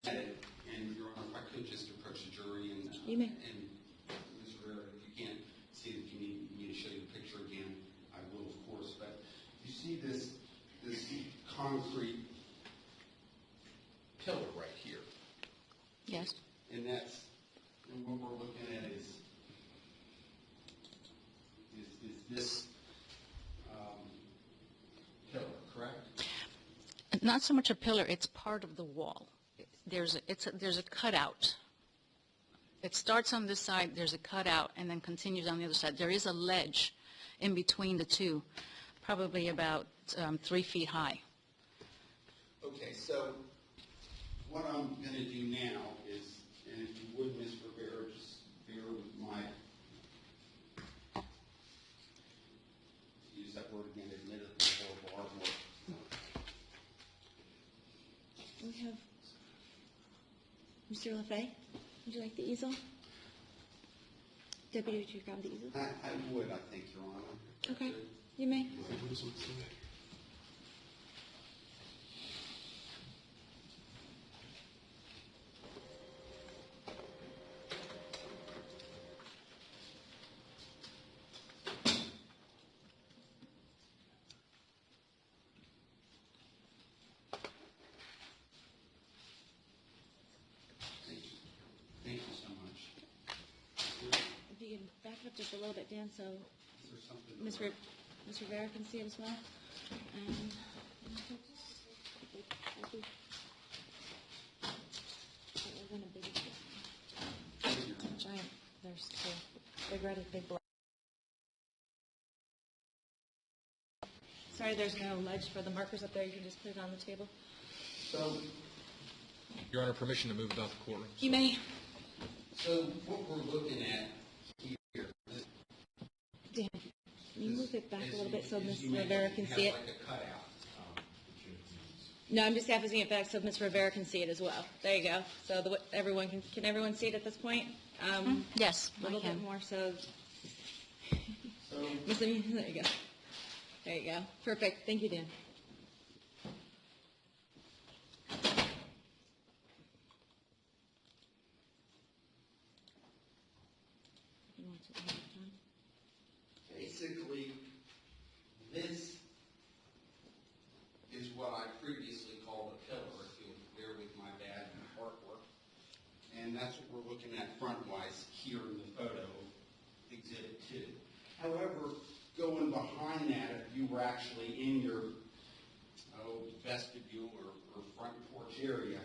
And Your Honor, if I could just approach the jury and You may. and Mr. Rivera, if you can't see it, if you need me to show you the picture again, I will, of course. But you see this concrete pillar right here, Yes. and what we're looking at is this pillar, correct? Not so much a pillar, it's part of the wall. There's a cutout. It starts on this side, there's a cutout, and then continues on the other side. There is a ledge in between the two, probably about 3 feet high. Okay, so what I'm going to do now is, and if you would, Ms. Rivera, just bear with my, use that word again, admittedly horrible artwork. We have Mr. LaFay. Would you like the easel? Deputy, would you grab the easel? I would, I think, Your Honor. Okay, you may. Thank you so much. If you can back it up just a little bit, Dan, so Is there something? Ms. Rivera can see it as well. And giant, there's two. Big red and big black. Sorry, there's no ledge for the markers up there. You can just put it on the table. So, Your Honor, permission to move about the courtroom. You may. so what we're looking at here is, Dan, can you move it back a little bit so as Ms. you mentioned, Rivera can has see it? like a cutout. No, I'm just having it back so Ms. Rivera can see it as well. There you go. So everyone can everyone see it at this point? Yes, A little I can. bit more. So, So, there you go. There you go. Perfect. Thank you, Dan. You want to have it done? basically, this is what I previously called a pillar, if you'll bear with my bad artwork. And that's what we're looking at front-wise here in the photo, Exhibit 2. However, going behind that, if you were actually in your vestibule or front porch area,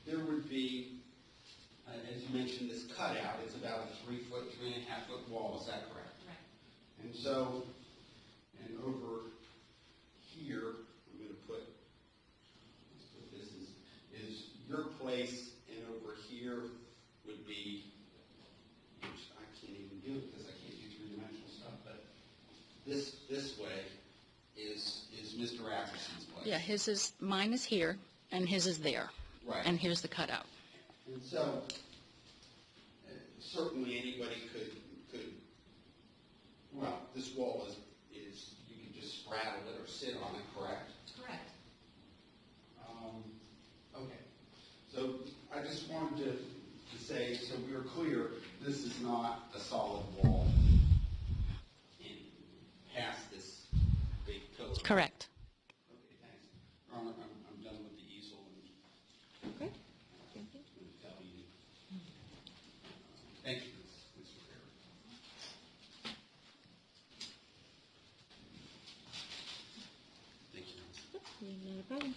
there would be, as you mentioned, this cutout. It's about a 3-foot, 3.5-foot wall. Is that correct? Right. And so, and over here, I'm going to put this is your place, and over here would be, which I can't even do because I can't do three-dimensional stuff, but this way is Mr. Apperson's place. Yeah, mine is here, and his is there. Right. And here's the cutout. And so, certainly anybody could, well, this wall is you can just straddle it or sit on it, correct? Correct. Okay. So I just wanted to say, so we are clear, this is not a solid wall in past this big pillar. Correct. Okay, thanks. Your Honor, I'm done with the easel and Okay. Thank you. I'm going to tell you. Thank you, Mr. Rivera. Thank you. Not a problem.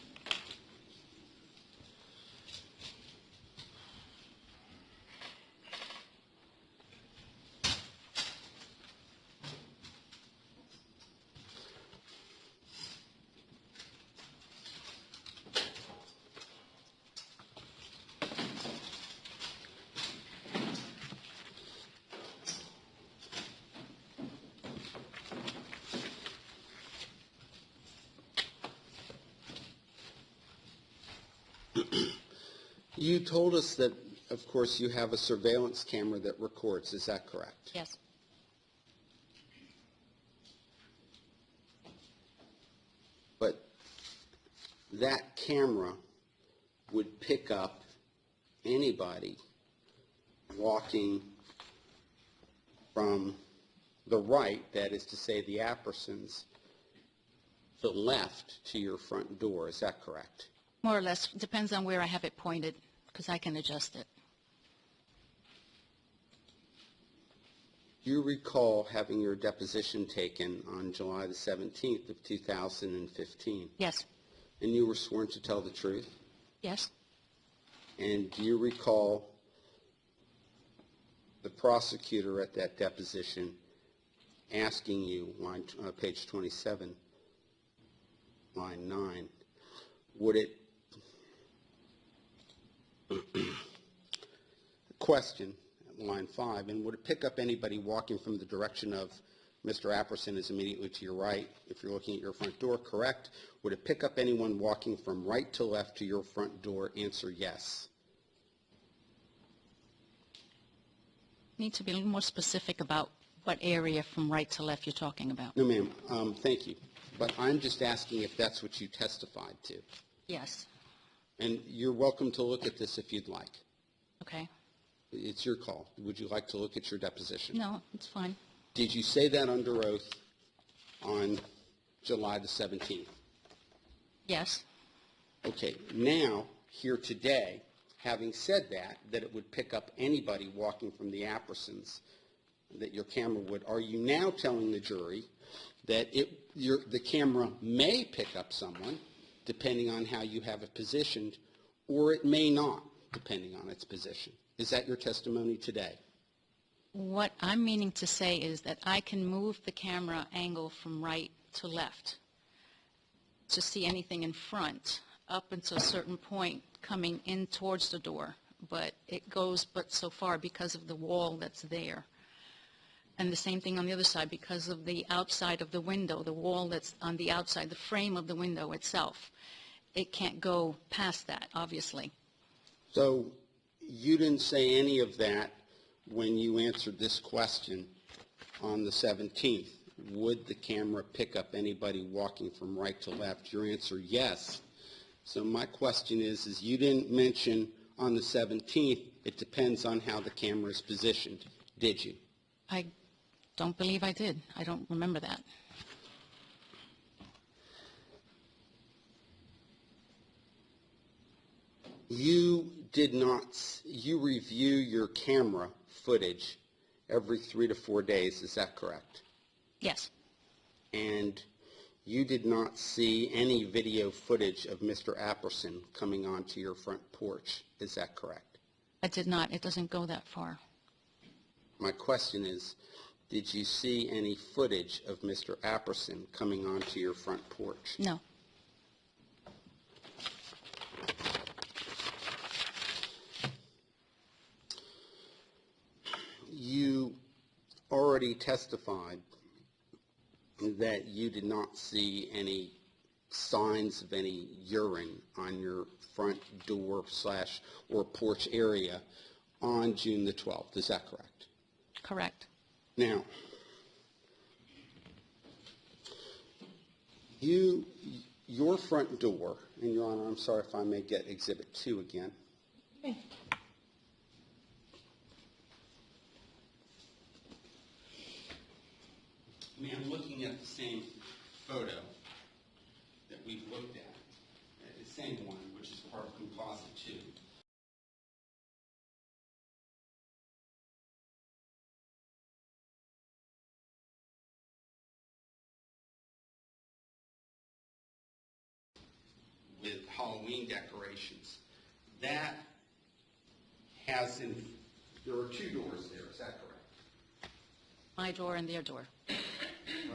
You told us that, of course, you have a surveillance camera that records. Is that correct? Yes. But that camera would pick up anybody walking from the right, that is to say the Appersons, the left to your front door. Is that correct? More or less, depends on where I have it pointed, because I can adjust it. Do you recall having your deposition taken on July the 17th of 2015? Yes, And you were sworn to tell the truth? yes, And do you recall the prosecutor at that deposition asking you, page 27, line 9, would it, question, line 5, and would it pick up anybody walking from the direction of Mr. Apperson is immediately to your right, if you're looking at your front door, correct? Would it pick up anyone walking from right to left to your front door? Answer yes. need to be a little more specific about what area from right to left you're talking about. No, ma'am. Thank you. But I'm just asking if that's what you testified to. Yes, And you're welcome to look at this if you'd like. okay. It's your call. Would you like to look at your deposition? No, it's fine. Did you say that under oath on July the 17th? Yes, Okay. Now, here today, having said that it would pick up anybody walking from the Appersons, that your camera would, are you now telling the jury that the camera may pick up someone, depending on how you have it positioned, or it may not, depending on its position? Is that your testimony today? what I'm meaning to say is that I can move the camera angle from right to left to see anything in front up until a certain point coming in towards the door, but it goes but so far because of the wall that's there. And the same thing on the other side because of the outside of the window, the wall that's on the outside, the frame of the window itself. It can't go past that, obviously. So you didn't say any of that when you answered this question on the 17th. Would the camera pick up anybody walking from right to left? Your answer, yes. So my question is you didn't mention on the 17th, it depends on how the camera is positioned, did you? I don't believe I did. I don't remember that. You review your camera footage every 3 to 4 days, is that correct? Yes, And you did not see any video footage of Mr. Apperson coming onto your front porch, is that correct? I did not. It doesn't go that far. My question is, did you see any footage of Mr. Apperson coming onto your front porch? No. You already testified that you did not see any signs of any urine on your front door / or porch area on June the 12th. Is that correct? Correct. Now, your front door, and Your Honor, I'm sorry if I may get Exhibit 2 again. Okay. I mean, I'm looking at the same photo that we've looked at, the same one, which is part of Composite 2. With Halloween decorations. That has, there are 2 doors there, is that correct? My door and their door.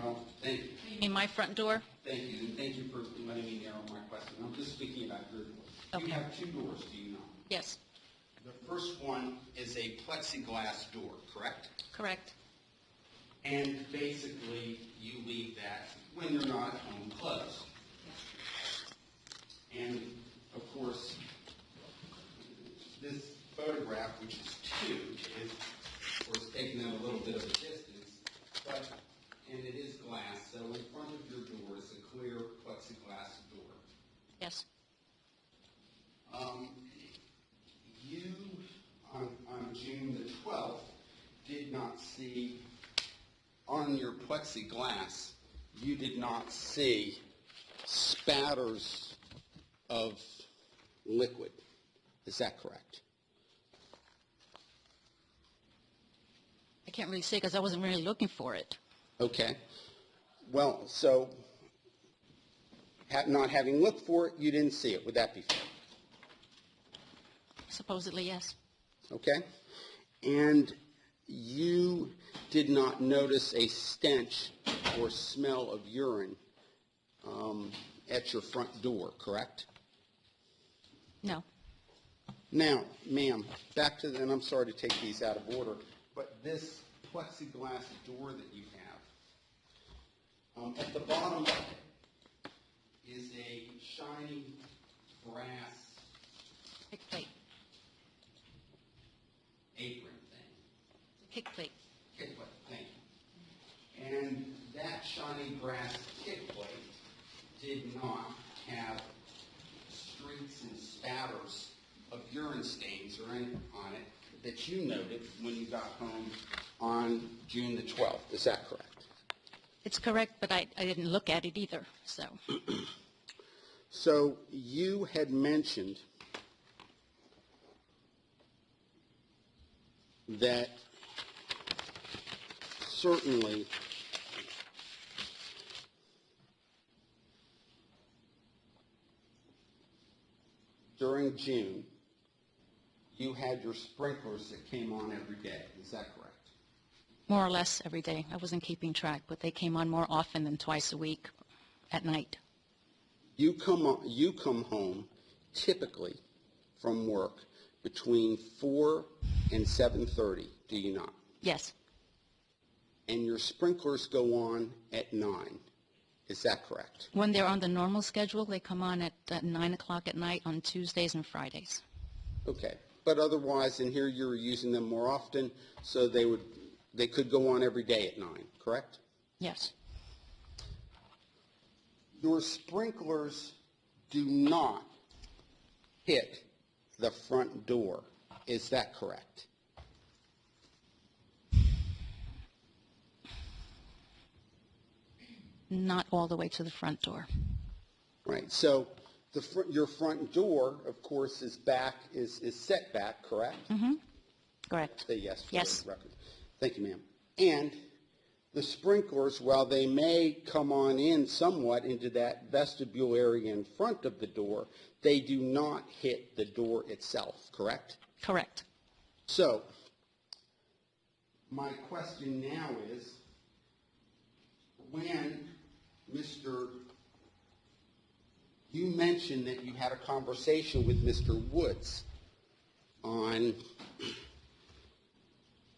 Well, thank you. You mean my front door? Thank you, and thank you for letting me narrow my question. I'm just speaking about your door. Okay. You have 2 doors, do you not? Yes, The first one is a plexiglass door, correct? correct. And basically, you leave that, when you're not at home, closed. And, of course, this photograph, which is 2, is, of course, taken at a little bit of a distance, and it is glass, so in front of your door is a clear plexiglass door. Yes, You on your plexiglass, you did not see spatters of liquid. Is that correct? I can't really say because I wasn't really looking for it. Okay. Well, so not having looked for it, you didn't see it. Would that be fair? Supposedly, yes. Okay. And you did not notice a stench or smell of urine at your front door, correct? No. Now, ma'am, back to and I'm sorry to take these out of order, but this plexiglass door that you have, at the bottom is a shiny brass Kick plate. apron thing. Kick plate. Kick plate, thank you. And that shiny brass kick plate did not have streaks and spatters of urine stains or anything on it that you noted when you got home on June the 12th. Is that correct? It's correct, but I didn't look at it either, so. So you had mentioned that certainly during June, you had your sprinklers that came on every day. Is that correct? More or less every day. I wasn't keeping track, but they came on more often than twice a week at night. You come home typically from work between 4 and 7:30, do you not? Yes, And your sprinklers go on at 9. Is that correct? when they're on the normal schedule, they come on at 9 o'clock at night on Tuesdays and Fridays. Okay. But otherwise, in here, you're using them more often, so they could go on every day at 9, correct? Yes, Your sprinklers do not hit the front door. Is that correct? not all the way to the front door. Right. So your front door, of course, is set back, correct? Correct. Say yes for Yes. the record. Thank you, ma'am. And the sprinklers, while they may come on in somewhat into that vestibule area in front of the door, they do not hit the door itself, correct? Correct. So, my question now is, when you mentioned that you had a conversation with Mr. Woods on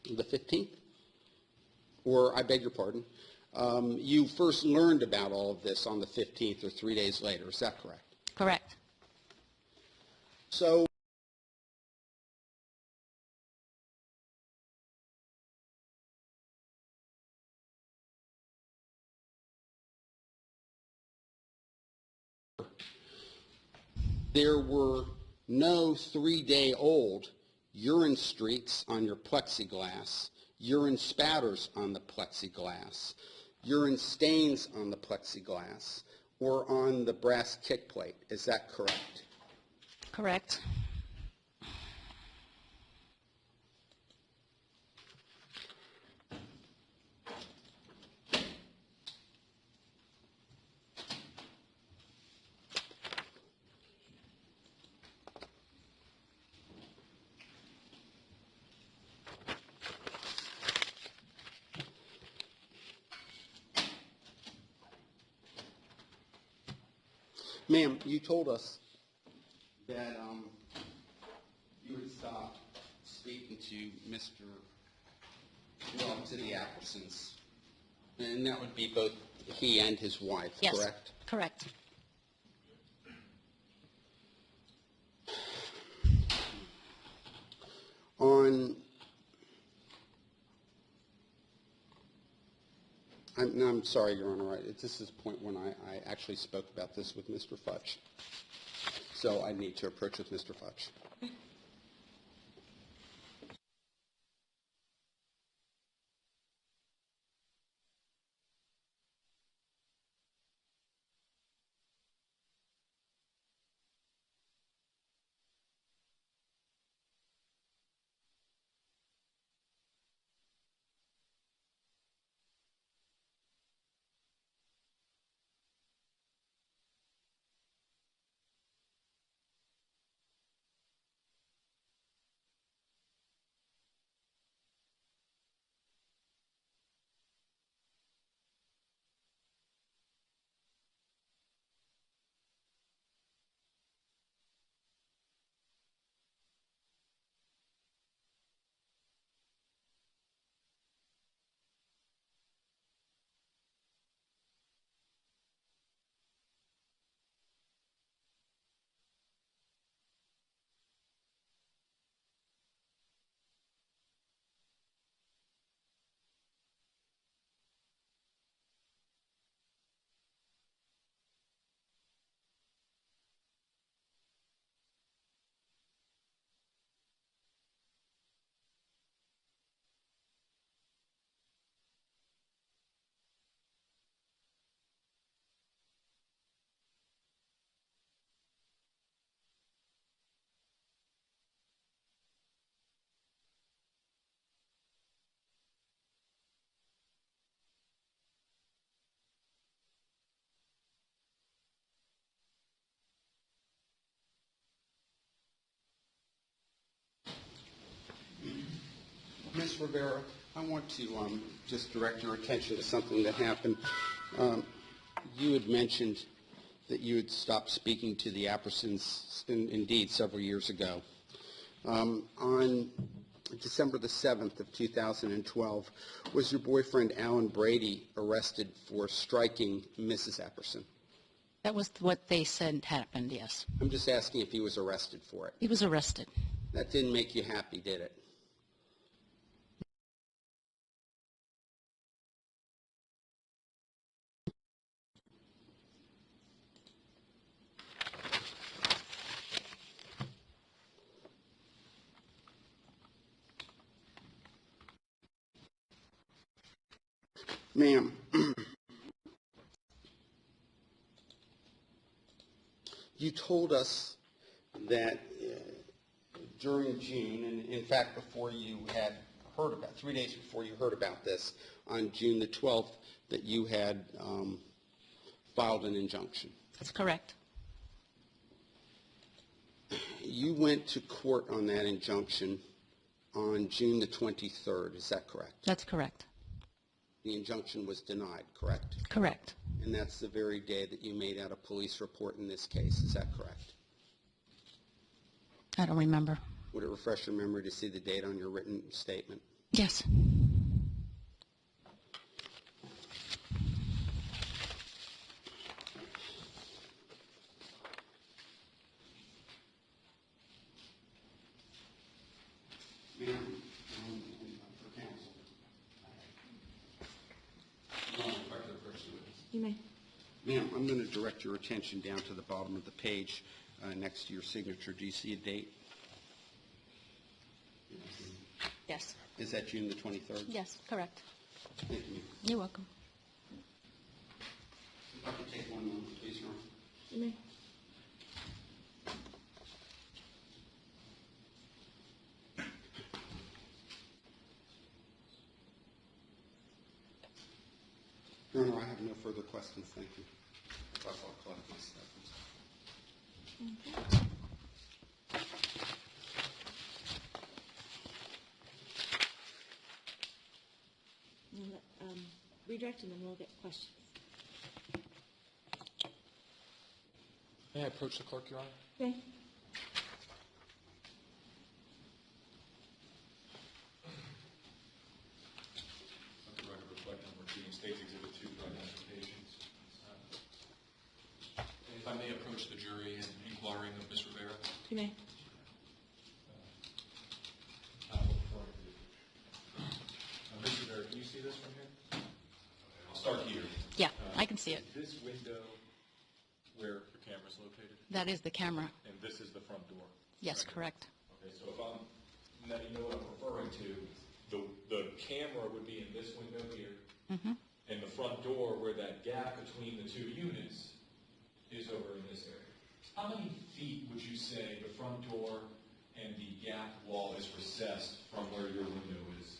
the 15th, or I beg your pardon, you first learned about all of this on the 15th or 3 days later, is that correct? Correct. So, there were no 3-day-old urine streaks on your plexiglass, urine spatters on the plexiglass, urine stains on the plexiglass, or on the brass kick plate. Is that correct? Correct. Ma'am, you told us that you had stopped speaking to to the Appersons, and that would be both he and his wife, Yes. correct? Correct. I'm sorry, Your Honor, this is a point when I actually spoke about this with Mr. Futch, so I need to approach with Mr. Futch. Ms. Rivera, I want to just direct your attention to something that happened. You had mentioned that you had stopped speaking to the Appersons, indeed, several years ago. On December the 7th of 2012, was your boyfriend, Alan Brady, arrested for striking Mrs. Apperson? That was what they said happened, yes. I'm just asking if he was arrested for it. He was arrested. That didn't make you happy, did it? Ma'am, you told us that during June, and in fact before you had heard about, 3 days before you heard about this, on June the 12th, that you had filed an injunction. That's correct. You went to court on that injunction on June the 23rd, is that correct? That's correct. The injunction was denied, correct? Correct. And that's the very day that you made out a police report in this case, is that correct? I don't remember. Would it refresh your memory to see the date on your written statement? Yes. Ma'am, for counsel. You may. Ma'am, I'm going to direct your attention down to the bottom of the page next to your signature. Do you see a date? Yes. Is that June the 23rd? Yes, correct. Thank you. You're welcome. If I could take one moment, please, Your Honor. You may. Your Honor, I have no further questions. Thank you. I'll collect my stuff. Redirect and then we'll get questions. May I approach the clerk, Your Honor? Okay. Let the record reflect on receiving State's Exhibit 2 for identifications. If I may approach the jury in inquiring of Ms. Rivera. You may. Ms. Rivera, can you see this from here? I'll start here. Yeah, I can see it. Is this window where the camera's located? That is the camera. And this is the front door? Yes, Right. correct. Okay, so if I'm, now you know what I'm referring to, the camera would be in this window here, and the front door where that gap between the two units is over in this area. How many feet would you say the front door and the gap wall is recessed from where your window is?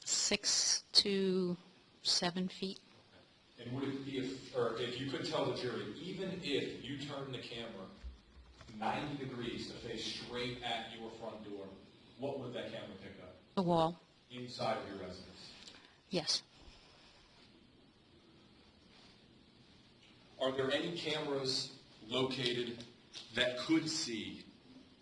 6 to 7 feet. And would it be, if you could tell the jury, even if you turn the camera 90 degrees to face straight at your front door, what would that camera pick up? The wall. Inside of your residence? Yes. Are there any cameras located that could see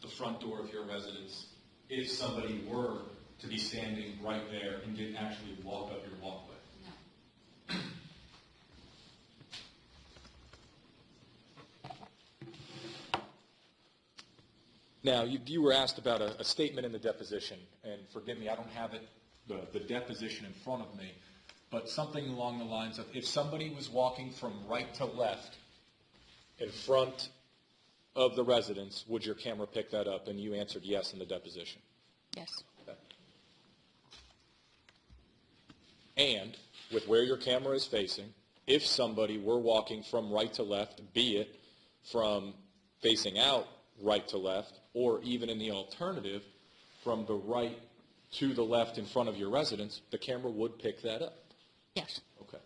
the front door of your residence if somebody were to be standing right there and didn't actually walk up your walkway? No. Now, you were asked about a statement in the deposition, and forgive me, I don't have it, the deposition in front of me, but something along the lines of, if somebody was walking from right to left in front of the residence, would your camera pick that up? And you answered yes in the deposition. Yes. Okay. And with where your camera is facing, if somebody were walking from right to left, be it from facing out right to left, or even in the alternative, from the right to the left in front of your residence, the camera would pick that up. Yes. Okay.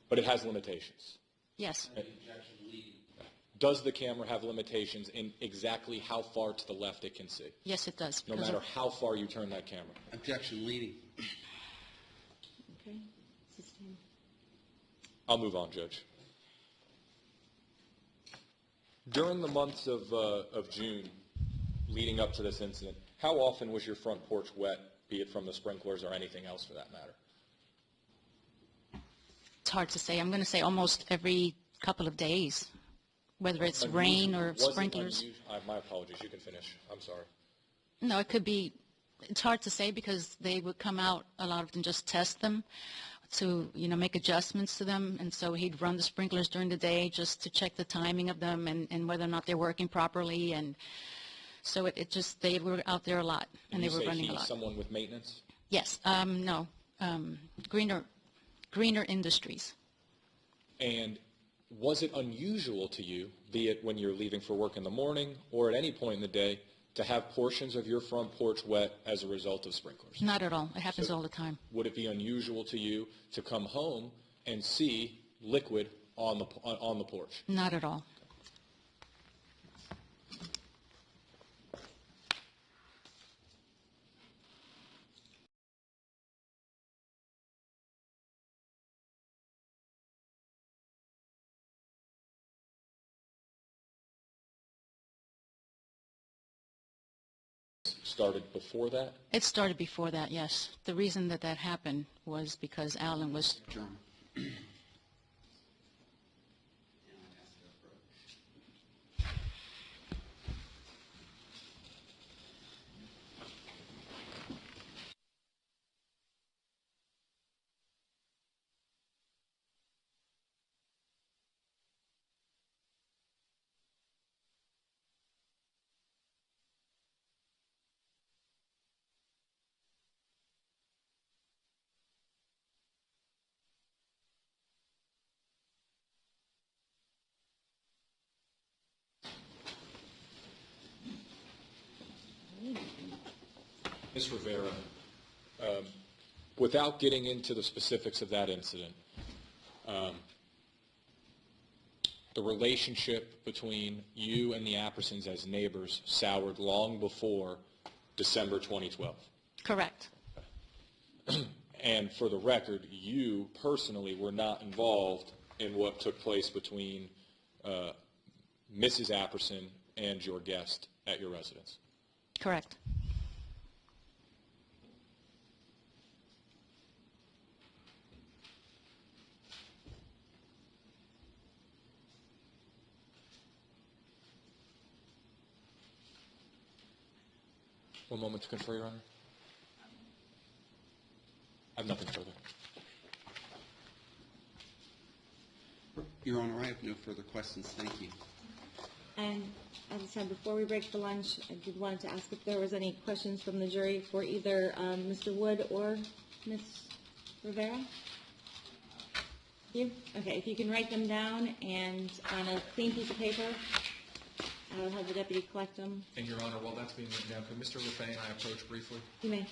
But it has limitations. Yes, Objection leading. Does the camera have limitations in exactly how far to the left it can see? yes, it does. No because matter of- how far you turn that camera? Objection leading. Okay. Sustained. I'll move on, Judge. During the months of June leading up to this incident, how often was your front porch wet, be it from the sprinklers or anything else for that matter? It's hard to say. I'm going to say almost every couple of days, whether it's rain or Was it sprinklers. my apologies, you can finish. I'm sorry. No, it could be, it's hard to say because they would come out, a lot of them just test them to, make adjustments to them. And so he'd run the sprinklers during the day just to check the timing of them and whether or not they're working properly. And so it just, they were out there a lot and they were running a lot. Someone with maintenance? Yes, no, Greener Industries. And was it unusual to you, be it when you're leaving for work in the morning or at any point in the day, to have portions of your front porch wet as a result of sprinklers? Not at all. It happens all the time. Would it be unusual to you to come home and see liquid on the porch? Not at all. Started before that? It started before that, yes. The reason that happened was because Alan was, German. Ms. Rivera, without getting into the specifics of that incident, the relationship between you and the Appersons as neighbors soured long before December 2012. correct. And for the record, you personally were not involved in what took place between Mrs. Apperson and your guest at your residence. Correct. One moment to confer, Your Honor. I have nothing further. Your Honor, I have no further questions. Thank you. And as I said, before we break for lunch, I did want to ask if there was any questions from the jury for either Mr. Wood or Ms. Rivera? You? Okay, if you can write them down and on a clean piece of paper, I'll have the deputy collect them. And Your Honor, while that's being written down, could Mr. Lefay and I approach briefly? You may.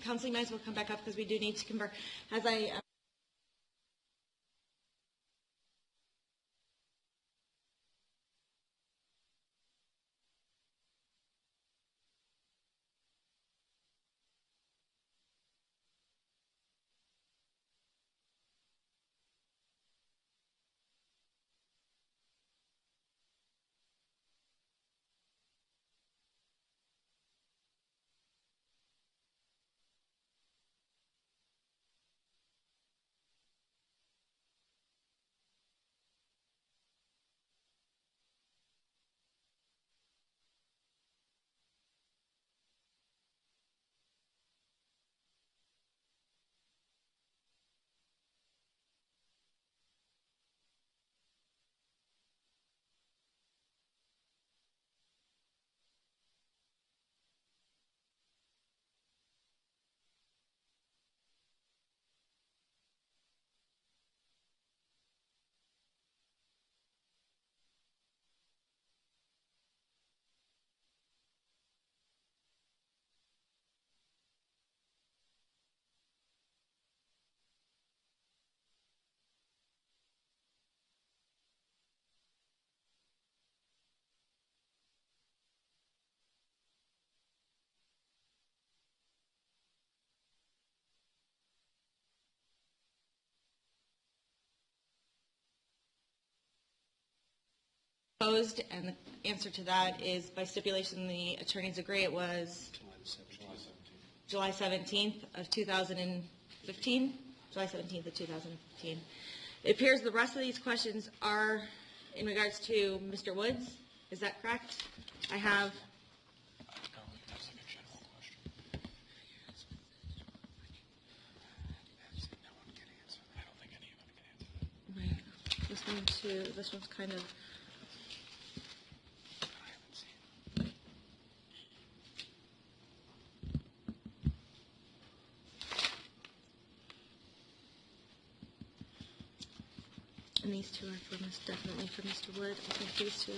Counseling might as well come back up because we do need to convert. As I proposed, and the answer to that is by stipulation, the attorneys agree it was July 17th of 2015. July 17th of 2015. It appears the rest of these questions are in regards to Mr. Woods. Is that correct? I have. Right. This one's kind of. And these two are for definitely for Mr. Wood. I think these two.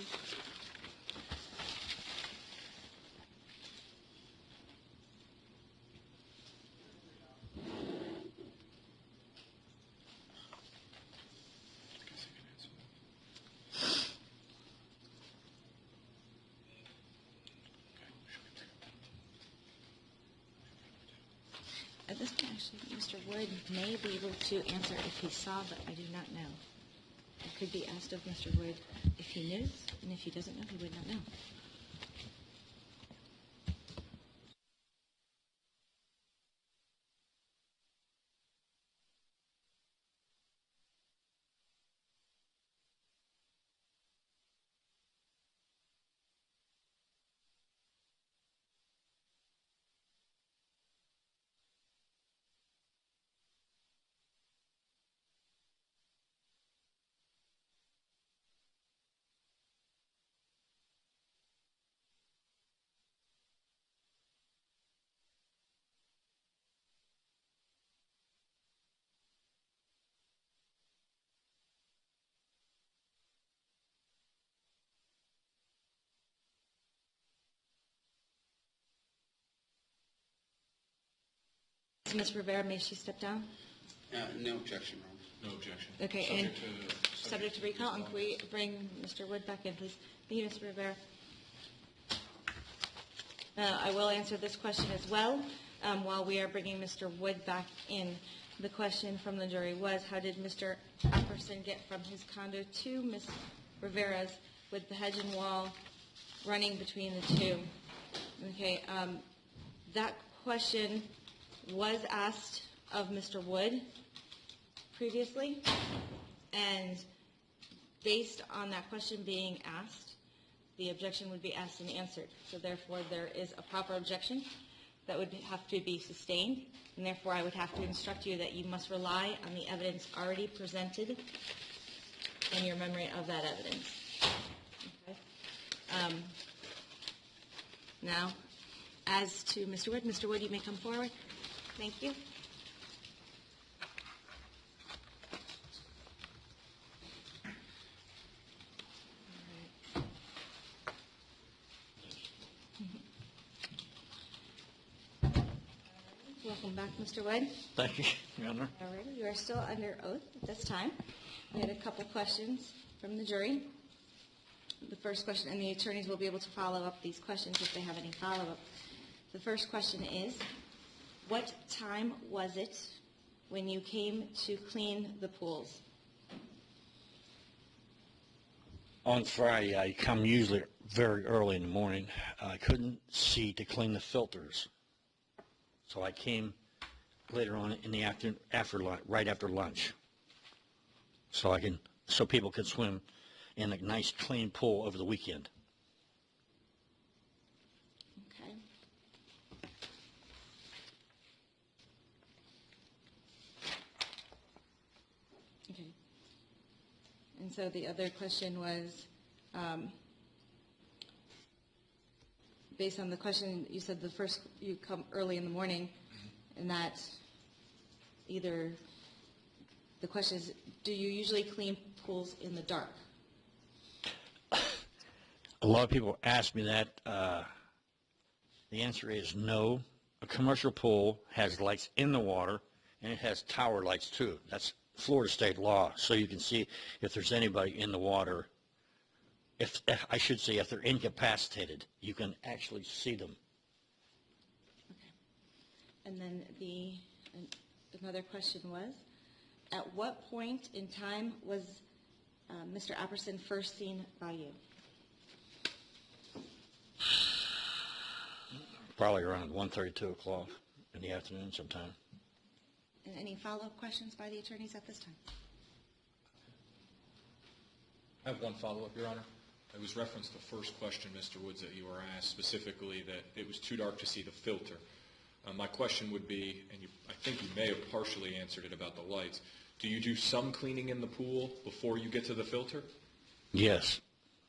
At this point, actually, Mr. Wood may be able to answer if he saw, but I do not know. It could be asked of Mr. Wood if he knows, and if he doesn't know, he would not know. Ms. Rivera, may she step down? No objection, Ron. No objection. Okay, subject to recall, and can we bring Mr. Wood back in, please? Thank you, Mr. Rivera. I will answer this question as well. While we are bringing Mr. Wood back in, the question from the jury was, how did Mr. Apperson get from his condo to Ms. Rivera's with the hedge and wall running between the two? Okay, that question was asked of Mr. Wood previously, and based on that question being asked, the objection would be asked and answered. So therefore, there is a proper objection that would have to be sustained, and therefore I would have to instruct you that you must rely on the evidence already presented and your memory of that evidence. Okay. Now, as to Mr. Wood, you may come forward. Thank you. Welcome Welcome back, Mr. Wood. Thank you, Your Honor. All right, you are still under oath at this time. We had a couple questions from the jury. The first question, and the attorneys will be able to follow up these questions if they have any follow-up. The first question is, what time was it when you came to clean the pools? On Friday, I come usually very early in the morning. I couldn't see to clean the filters, so I came later on in the afternoon, right after lunch, so people could swim in a nice clean pool over the weekend. Okay. Okay. And so the other question was, based on the question, you said you come early in the morning, and that either, the question is, do you usually clean pools in the dark? A lot of people ask me that. The answer is no. A commercial pool has lights in the water, and it has tower lights too. That's Florida state law, so you can see if there's anybody in the water. If I should say, if they're incapacitated, you can actually see them. Okay. And then another question was, at what point in time was Mr. Apperson first seen by you? Probably around 1:30, 2 o'clock in the afternoon sometime. And any follow-up questions by the attorneys at this time? I have one follow-up, Your Honor. It was referenced the first question, Mr. Woods, that you were asked, specifically that it was too dark to see the filter. My question would be, and I think you may have partially answered it about the lights, do you do some cleaning in the pool before you get to the filter? Yes.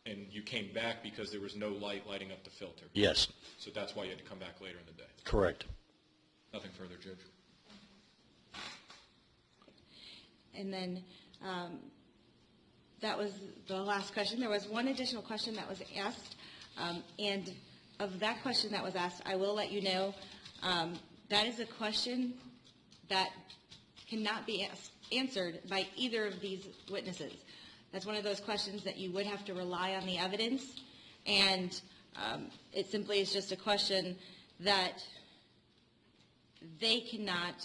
And you came back because there was no light lighting up the filter? Yes. So that's why you had to come back later in the day? Correct. Nothing further, Judge. And then that was the last question. There was one additional question that was asked, and of that question that was asked, I will let you know that is a question that cannot be answered by either of these witnesses. That's one of those questions that you would have to rely on the evidence, and it simply is just a question that they cannot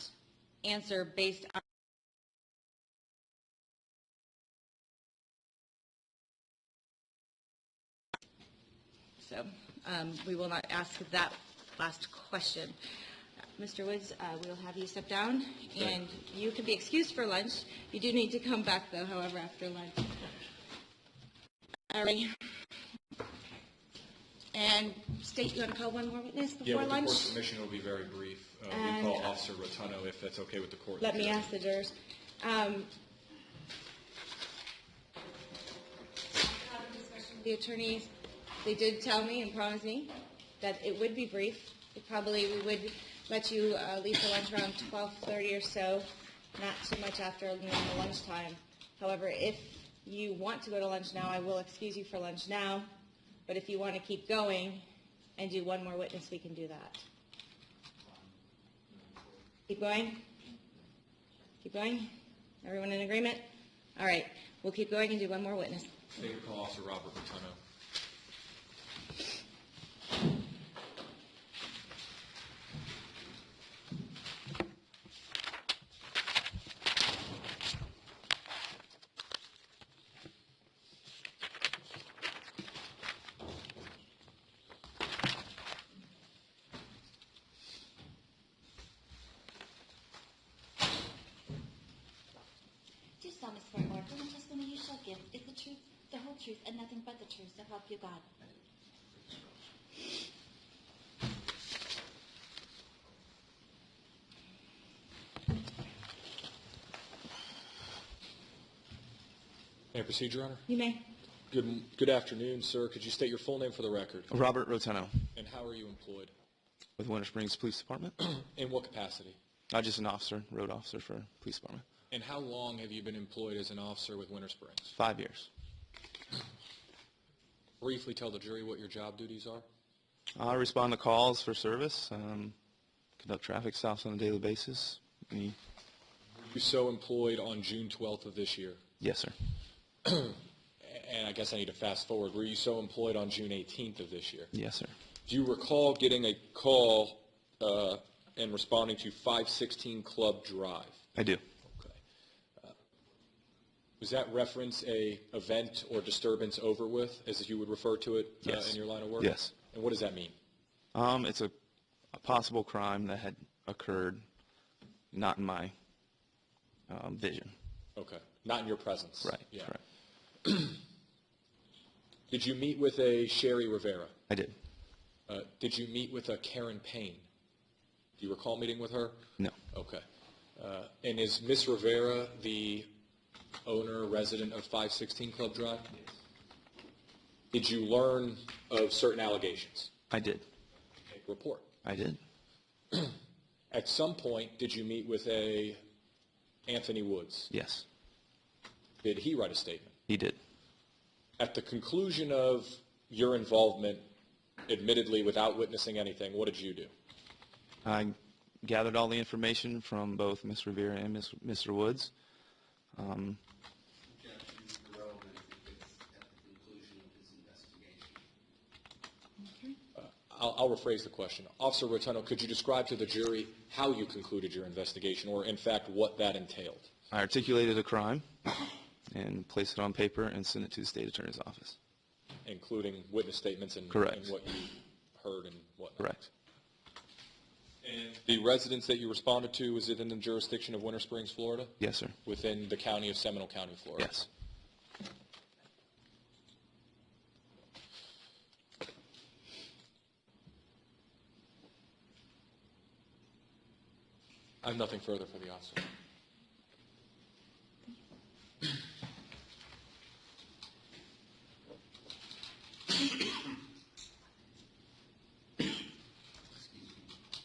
answer based on so we will not ask that last question. Mr. Woods, we'll have you step down, and you can be excused for lunch. You do need to come back, though, however, after lunch. All right. And State, you want to call one more witness before with lunch? the court's permission, it will be very brief. We call Officer Rotuno, if that's okay with the court. Let me ask the jurors. The attorneys, they did tell me and promise me that it would be brief. We would let you leave for lunch around 12:30 or so, not too much after normal lunchtime. However, if you want to go to lunch now, I will excuse you for lunch now. But if you want to keep going and do one more witness, we can do that. Keep going? Keep going? Everyone in agreement? All right. We'll keep going and do one more witness. State will call Officer Robert Rotuno. Do solemnly swear or affirm the testimony you shall give is the truth, the whole truth, and nothing but the truth, so help you God. May I proceed, Your Honor? You may. Good afternoon, sir. Could you state your full name for the record? Robert Rotuno And how are you employed? with Winter Springs Police Department. In what capacity? Just an officer, road officer for Police Department. And how long have you been employed as an officer with Winter Springs? 5 years. Briefly tell the jury what your job duties are. I respond to calls for service, conduct traffic stops on a daily basis. Were you so employed on June 12th of this year? Yes, sir. And I guess I need to fast forward. Were you so employed on June 18th of this year? Yes, sir. Do you recall getting a call and responding to 516 Club Drive? I do. Okay. Was that reference a event or disturbance over with, as you would refer to it Yes. in your line of work? Yes. And what does that mean? It's a possible crime that had occurred, not in my vision. Okay. Not in your presence? Right. Yeah. Correct. Did you meet with a Sherry Rivera? I did. Did you meet with a Karen Payne? Do you recall meeting with her? No. Okay. And is Miss Rivera the owner, resident of 516 Club Drive? Yes. Did you learn of certain allegations? I did. Make a report. I did. At some point, did you meet with a Anthony Woods? Yes. Did he write a statement? He did. At the conclusion of your involvement, admittedly without witnessing anything, what did you do? I gathered all the information from both Ms. Rivera and Mr. Woods. Objection is irrelevant if it's at the conclusion of his investigation. I'll rephrase the question. Officer Rotundo, could you describe to the jury how you concluded your investigation, or in fact what that entailed? I articulated a crime and placed it on paper and sent it to the state attorney's office. Including witness statements and, Correct. and what you heard and whatnot? Correct. And the residence that you responded to, is it in the jurisdiction of Winter Springs, Florida? Yes, sir. Within the county of Seminole County, Florida? Yes. I have nothing further for the officer.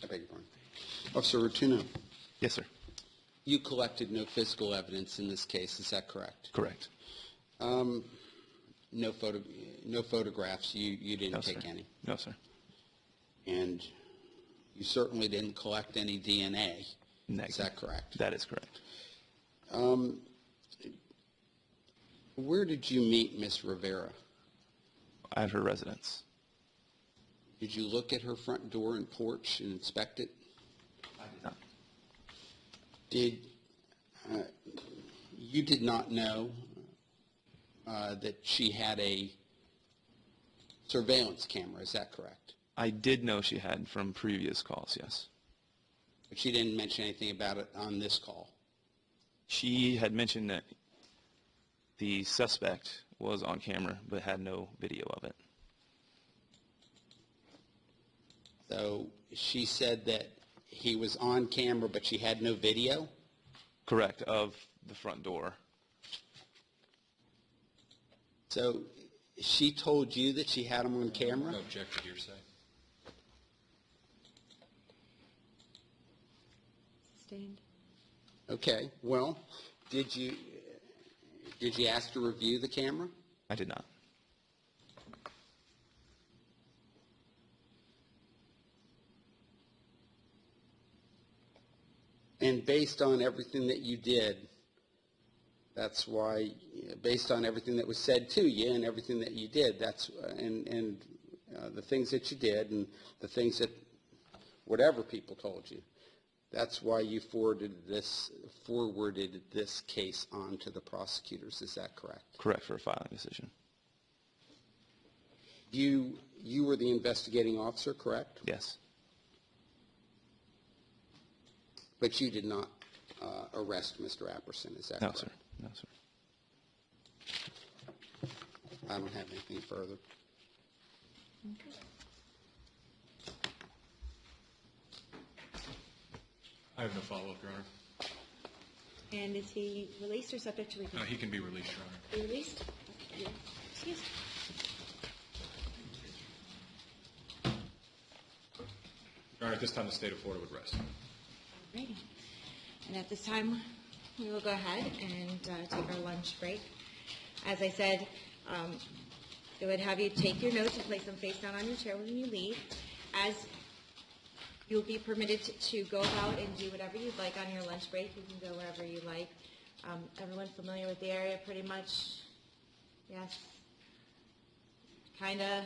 I beg your pardon. Officer Rotuno, Yes, sir. you collected no physical evidence in this case, is that correct? Correct. No photographs, you didn't No, take sir. any? No, sir. And you certainly didn't collect any DNA, is Negative. that correct? That is correct. Where did you meet Miss Rivera? At her residence. Did you look at her front door and porch and inspect it? I did not. You did not know that she had a surveillance camera, is that correct? I did know she had from previous calls, yes. But she didn't mention anything about it on this call. She had mentioned that the suspect was on camera but had no video of it. So she said that he was on camera, but she had no video? Correct, of the front door. So she told you that she had him on camera? No objection to hearsay. Sustained. Okay, well, did you ask to review the camera? I did not. And based on everything that you did, that's why, based on everything that was said to you and everything that you did, that's, and the things that you did and the things that whatever people told you, that's why you forwarded this case on to the prosecutors, is that correct? Correct, for a filing decision. You were the investigating officer, correct? Yes. But you did not arrest Mr. Apperson, is that No, correct? sir. No, sir. I don't have anything further. I have no follow-up, Your Honor. And is he released or subject to review? He can be released, Your Honor. Be released? Excuse me. Your Honor, at this time, the state of Florida would rest. Alrighty. And at this time, we will go ahead and take our lunch break. As I said, I would have you take your notes and place them face down on your chair when you leave. As You'll be permitted to go about and do whatever you'd like on your lunch break. You can go wherever you like. Everyone familiar with the area pretty much? Yes? Kinda?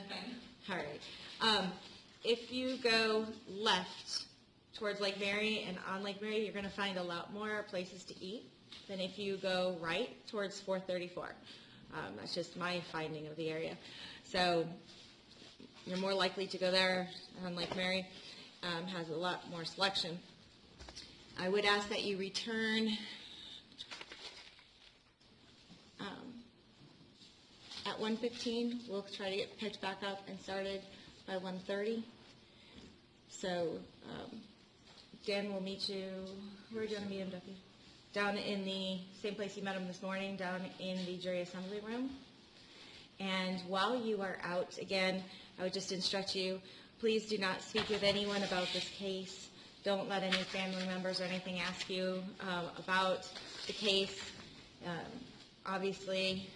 All right. If you go left towards Lake Mary and on Lake Mary, you're going to find a lot more places to eat than if you go right towards 434. That's just my finding of the area. So you're more likely to go there on Lake Mary. Has a lot more selection. I would ask that you return at 1:15. We'll try to get picked back up and started by 1:30. So Dan will meet you. Where are you going to meet him, Duffy? Down in the same place you met him this morning, down in the jury assembly room. And while you are out, again, I would just instruct you, please do not speak with anyone about this case. Don't let any family members or anything ask you about the case. Obviously,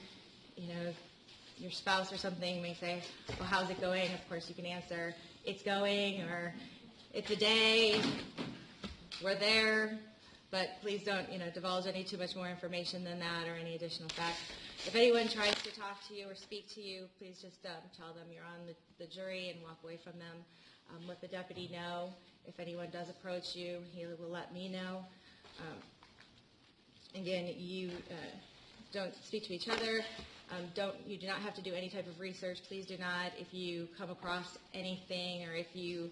your spouse or something may say, well, how's it going? Of course, you can answer, it's going, or it's a day, we're there. But please don't, divulge any too much more information than that or any additional facts. If anyone tries to talk to you or speak to you, please just tell them you're on the jury and walk away from them. Let the deputy know. If anyone does approach you, he will let me know. Again, you don't speak to each other. You do not have to do any type of research. Please do not. If you come across anything or if you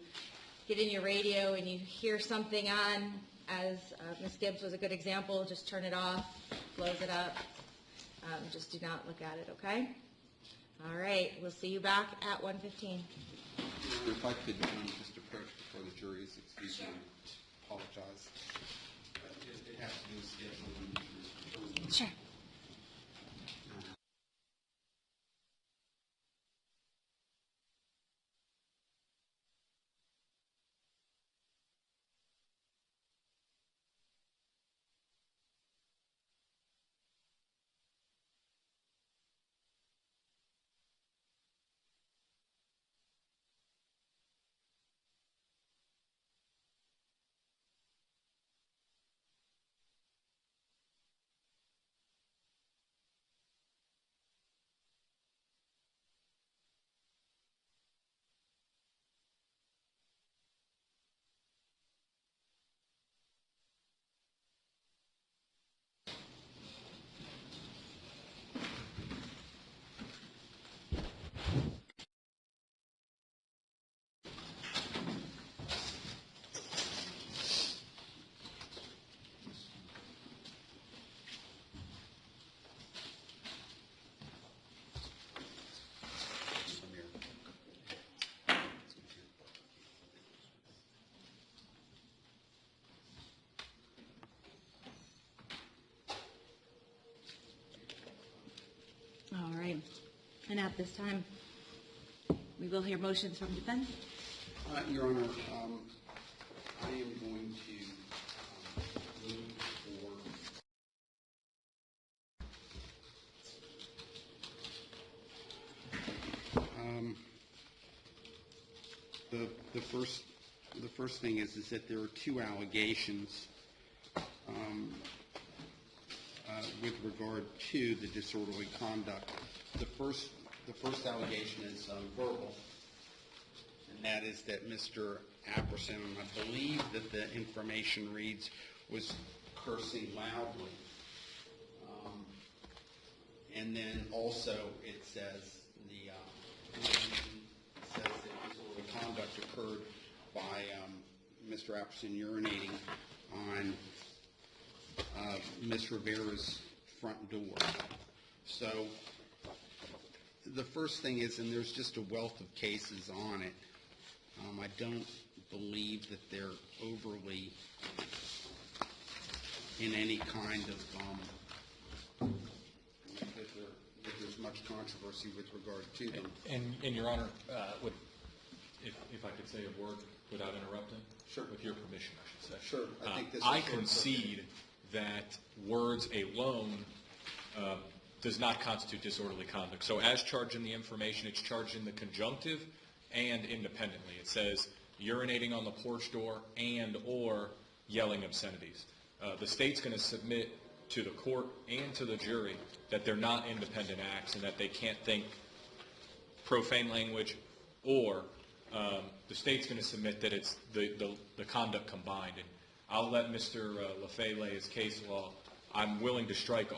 get in your radio and you hear something on, as Ms. Gibbs was a good example, just turn it off, close it up. Just do not look at it, okay? All right, we'll see you back at 1:15. If I could just approach before the jury is excused, I apologize. It has to do with scheduling. Sure. All right. And at this time, we will hear motions from defense. Your Honor, I am going to move for the first thing is that there are two allegations with regard to the disorderly conduct. The first allegation is verbal, and that is that Mr. Apperson, and I believe that the information reads, was cursing loudly. And then also it says that disorderly conduct occurred by Mr. Apperson urinating on Ms. Rivera's front door. So the first thing is, and there's just a wealth of cases on it, I don't believe that they're overly in any kind of, that there's much controversy with regard to them. And Your Honor, if I could say a word without interrupting? Sure. With your permission, I should say. Sure. I think this is I concede that words alone does not constitute disorderly conduct. So as charged in the information, it's charged in the conjunctive and independently. It says, urinating on the porch door, and or yelling obscenities. The state's going to submit to the court and to the jury that they're not independent acts and that they can't think profane language, or the state's going to submit that it's the conduct combined. And I'll let Mr. LaFay lay his case law. I'm willing to strike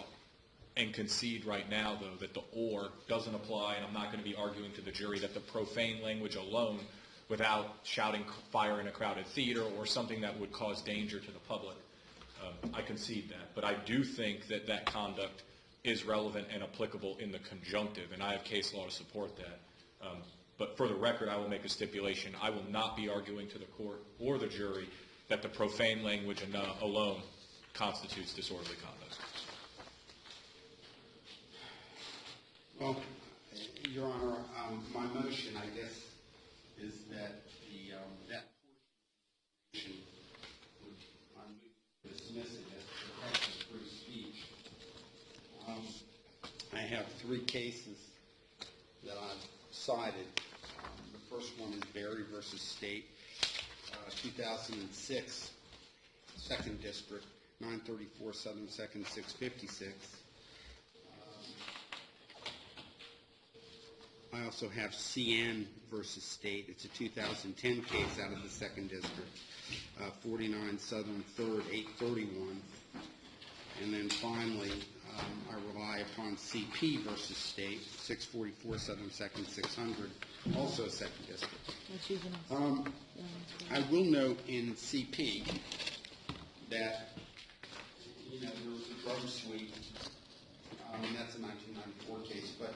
and concede right now, though, that the or doesn't apply, and I'm not going to be arguing to the jury that the profane language alone, without shouting fire in a crowded theater or something that would cause danger to the public, I concede that. But I do think that that conduct is relevant and applicable in the conjunctive, and I have case law to support that. But for the record, I will make a stipulation. I will not be arguing to the court or the jury that the profane language alone constitutes disorderly conduct. Well, Your Honor, my motion, I guess, is that that portion would dismiss it as protected free speech. I have three cases that I've cited. The first one is Berry versus State, 2006, 2nd District, 934 Southern 2nd, 656. I also have CN versus State. It's a 2010 case out of the 2nd District, 49 Southern 3rd, 831. And then finally, I rely upon CP versus State, 644 Southern 2nd, 600, also 2nd District. I will note in CP that, there was a drug sweep, that's a 1994 case, but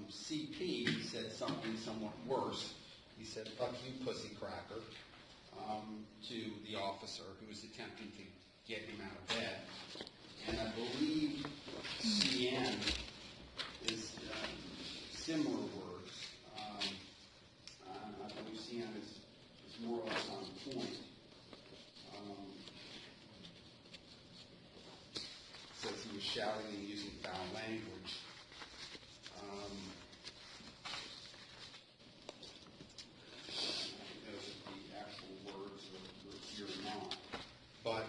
CP said something somewhat worse. He said, "Fuck you, pussy cracker," to the officer who was attempting to get him out of bed. And I believe CN is similar words. I believe CN is more or less on point. Says he was shouting and using foul language. Those are the actual words or here or not. But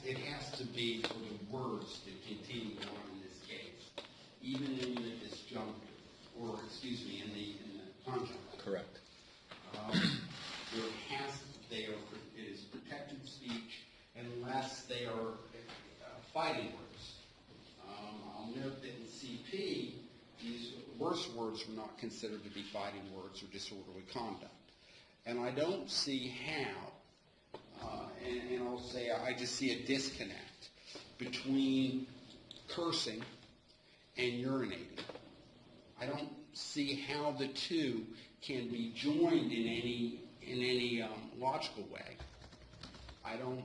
it has to be for the words to continue on in this case, even in the disjunctive, or excuse me, in the conjunctive. Correct. It is protected speech unless they are fighting words. I'll note that in CP, these worse words are not considered to be fighting words or disorderly conduct. And I don't see how, and I'll say I just see a disconnect between cursing and urinating. I don't see how the two can be joined in any logical way. I don't.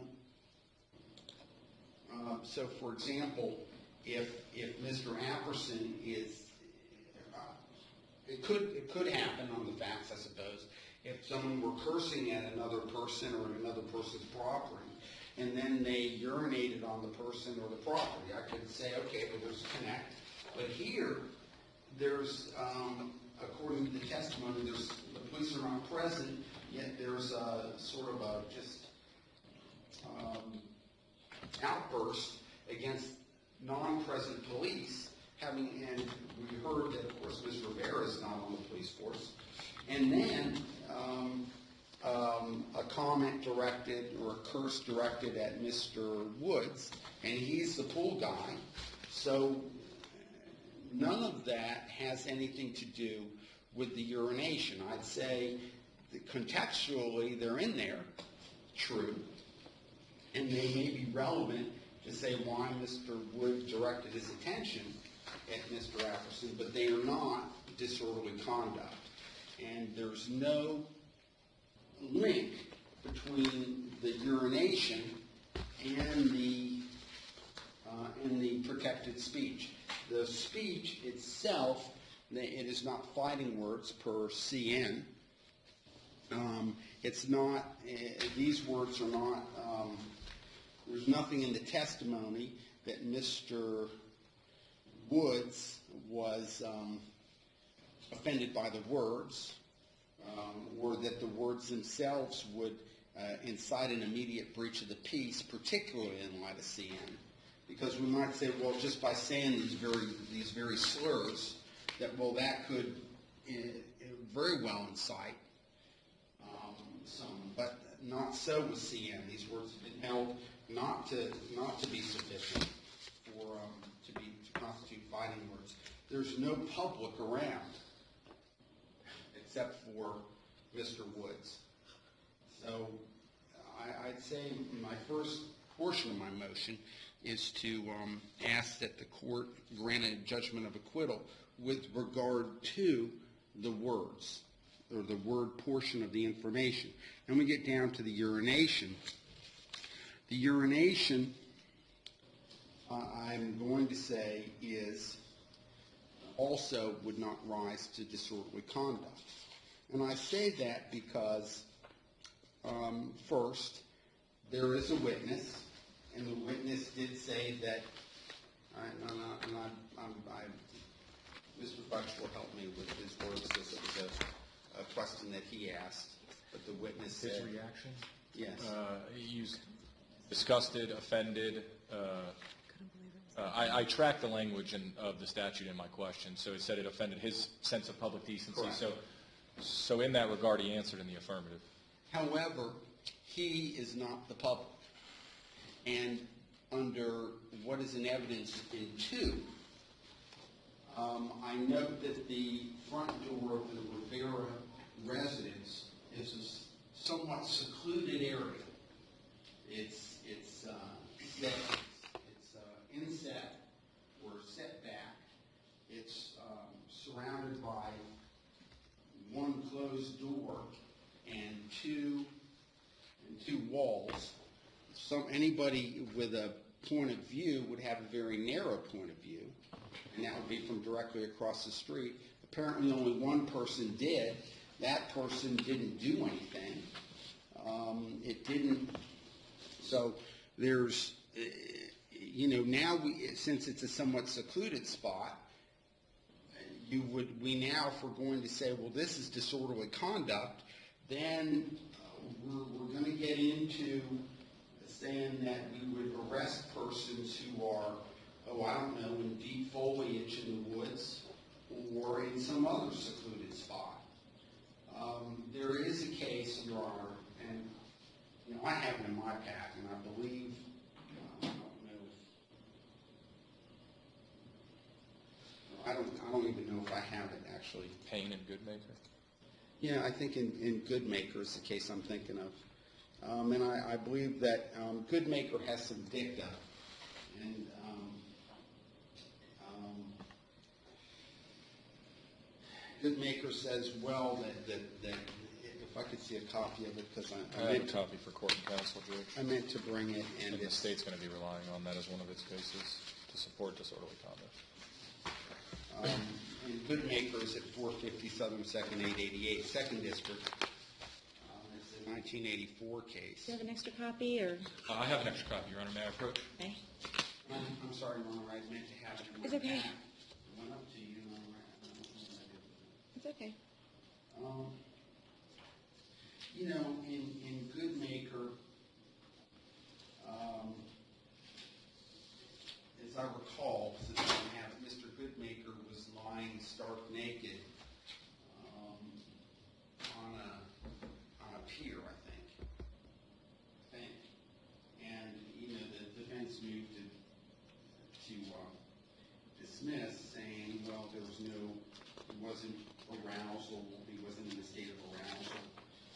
So, for example, if Mr. Apperson is, it could happen on the facts, I suppose, if someone were cursing at another person or at another person's property, and then they urinated on the person or the property, I could say, okay, well, there's a connect. But here, there's, according to the testimony, the police are not present, yet there's a sort of a just outburst against non-present police, and we heard that, of course, Ms. Rivera is not on the police force. And then a comment directed or a curse directed at Mr. Woods, and he's the pool guy. So none of that has anything to do with the urination. I'd say that contextually they're in there, true, and they may be relevant to say why Mr. Wood directed his attention at Mr. Apperson, but they are not disorderly conduct. And there's no link between the urination and the protected speech. The speech itself, it is not fighting words per CN. It's not, these words are not, there's nothing in the testimony that Mr. Woods was offended by the words, or that the words themselves would incite an immediate breach of the peace, particularly in light of CN. Because we might say, well, just by saying these very slurs, that could very well incite some, but not so with CN. These words have been held not to be sufficient to constitute fighting words. There's no public around except for Mr. Woods. So I'd say my first portion of my motion is to ask that the court grant a judgment of acquittal with regard to the words, or the word portion of the information. And we get down to the urination. The urination, I'm going to say, is also would not rise to disorderly conduct. And I say that because, first, there is a witness, and the witness did say that, Mr. Fudge will help me with his words, because it was a question that he asked, but the witness said... His reaction? Yes. He used disgusted, offended. I tracked the language of the statute in my question, so it said it offended his sense of public decency. Correct. So in that regard, he answered in the affirmative. However, he is not the public. And under what is in evidence in 2, I note that the front door of the Rivera residence is a somewhat secluded area. It's inset or setback. It's surrounded by one closed door and two walls. Anybody with a point of view would have a very narrow point of view, and that would be from directly across the street. Apparently only one person did. That person didn't do anything. It didn't. So there's, now since it's a somewhat secluded spot, we now, if we're going to say, well, this is disorderly conduct, then we're going to get into saying that we would arrest persons who are, in deep foliage in the woods or in some other secluded spot. There is a case, Your Honor, and I have it in my pack, and I believe, I don't even know if I have it actually. Payne and Goodmaker? Yeah, I think in Goodmaker is the case I'm thinking of. And I believe that Goodmaker has some dicta. And Goodmaker says, well, that if I could see a copy of it, because I have a copy for court and counsel, George. I meant to bring it. And the state's going to be relying on that as one of its cases to support disorderly conduct. And Goodmaker is at 450 Southern 2nd, 888, 2nd District. It's a 1984 case. Do you have an extra copy, or? I have an extra copy, Your Honor. May I approach? Okay. I'm sorry, Your Honor, I meant to have it in my It's okay. pack. I went up to you, and I don't know what I did with it. It's okay. In Goodmaker, as I recall, since I don't have it, Mr. Goodmaker was lying stark naked on a pier, I think. And the defense moved to dismiss, saying, well, he wasn't arousal, he wasn't in a state of arousal.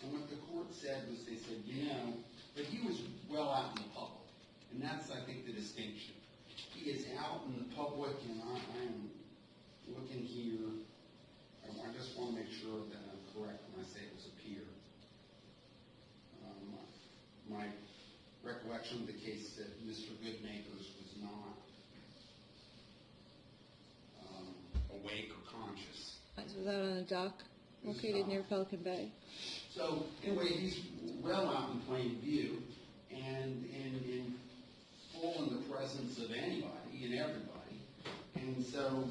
And what the court said was, they said, but he was well out in the public. And that's, I think, the distinction. He is out in the public, and I am looking here. I just want to make sure that I'm correct when I say it was a pier. My recollection of the case that Mr. Goodmaker's was not awake or conscious. So was out on a dock located near Pelican Bay. So anyway, he's well out in plain view, and in full in the presence of anybody and everybody. And And so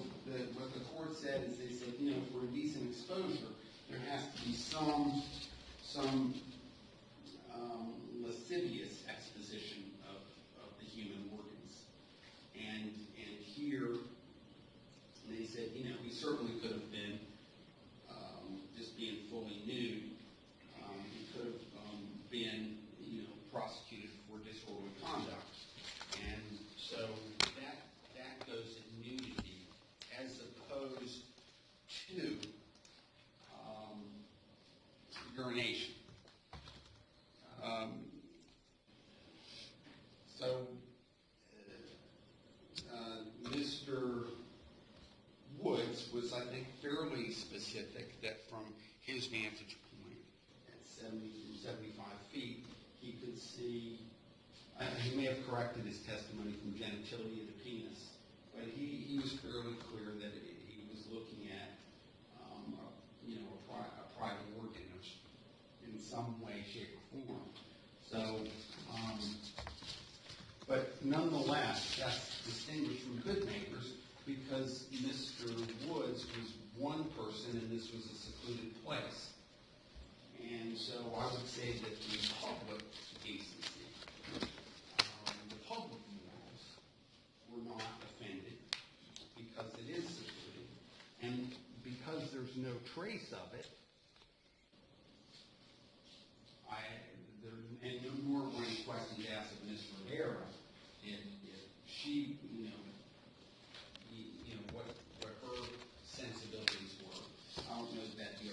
what the court said is they said, you know, for indecent exposure, there has to be some lascivious exposition of the human organs. And here, they said, you know, he certainly could have been just being fully nude. He could have been, you know, prosecuted for disorderly conduct. And so that goes in nudity as opposed to urination. Mr. Woods was, I think, fairly specific that from his vantage point at 70 through 75 feet, he could see, he may have corrected his testimony from genitalia to penis, but he was fairly clear that he was looking at, you know, a private organ in some way, shape, or form. So, but nonetheless, that's distinguished from good neighbors because Mr. Woods was one person and this was a secluded place. And so I would say that the public decency, the public morals were not offended because it is secluded. And because there's no trace of it, and no more were any questions asked of Ms. Rivera if she, you know, what her sensibilities were. I don't know if that'd be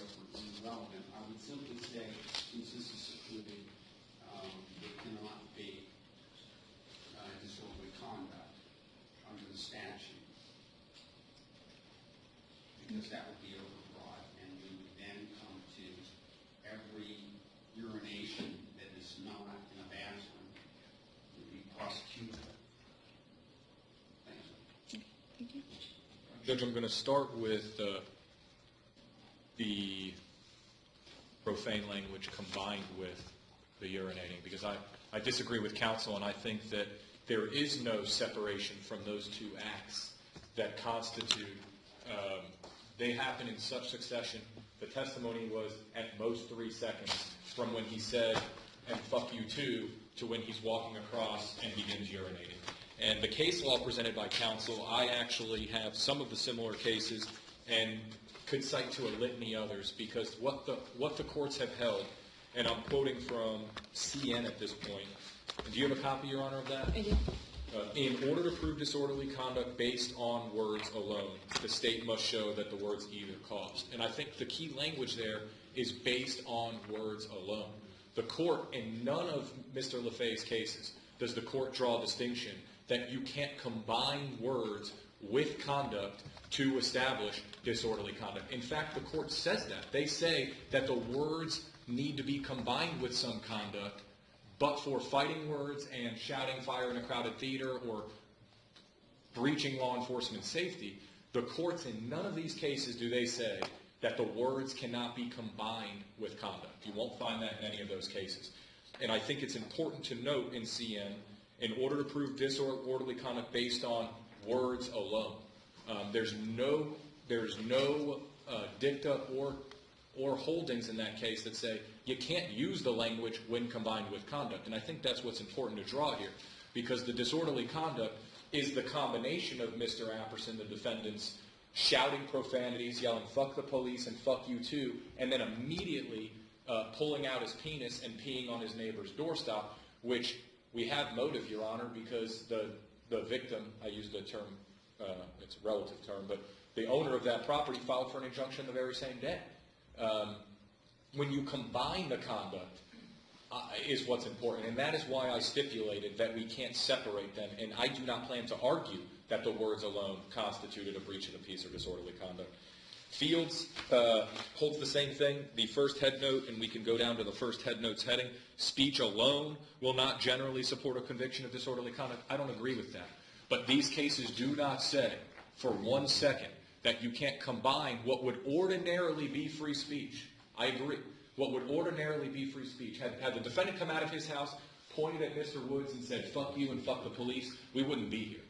relevant. I would simply say, since this is secluded, it cannot be disorderly conduct under the statute, because that would be overbroad, and we would then come to every urination that is not in a bathroom would be prosecutable. Thank you. Judge, I'm going to start with the profane language combined with the urinating, because I disagree with counsel, and I think that there is no separation from those two acts that constitute, they happen in such succession. The testimony was at most 3 seconds from when he said, and fuck you too, to when he's walking across and begins urinating. And the case law presented by counsel, I actually have some of the similar cases and could cite to a litany others, because what the courts have held, and I'm quoting from CN at this point. Do you have a copy, Your Honor, of that? I do. In order to prove disorderly conduct based on words alone, the state must show that the words either caused. And I think the key language there is based on words alone. The court, in none of Mr. LaFay's cases, does the court draw a distinction that you can't combine words with conduct to establish disorderly conduct. In fact, the court says that. They say that the words need to be combined with some conduct, but for fighting words and shouting fire in a crowded theater or breaching law enforcement safety, the courts in none of these cases do they say that the words cannot be combined with conduct. You won't find that in any of those cases. And I think it's important to note in CN, in order to prove disorderly conduct based on words alone, there's no dicta or holdings in that case that say you can't use the language when combined with conduct. And I think that's what's important to draw here, because the disorderly conduct is the combination of Mr. Apperson, the defendant's shouting profanities, yelling fuck the police and fuck you too, and then immediately pulling out his penis and peeing on his neighbor's doorstep, which we have motive, Your Honor, because the victim, I use the term, it's a relative term, but the owner of that property filed for an injunction the very same day. When you combine the conduct is what's important, and that is why I stipulated that we can't separate them, and I do not plan to argue that the words alone constituted a breach of the peace or disorderly conduct. Fields holds the same thing. The first head note, and we can go down to the first head note's heading, speech alone will not generally support a conviction of disorderly conduct. I don't agree with that. But these cases do not say for 1 second that you can't combine what would ordinarily be free speech. I agree. What would ordinarily be free speech. Had the defendant come out of his house, pointed at Mr. Woods and said, fuck you and fuck the police, we wouldn't be here.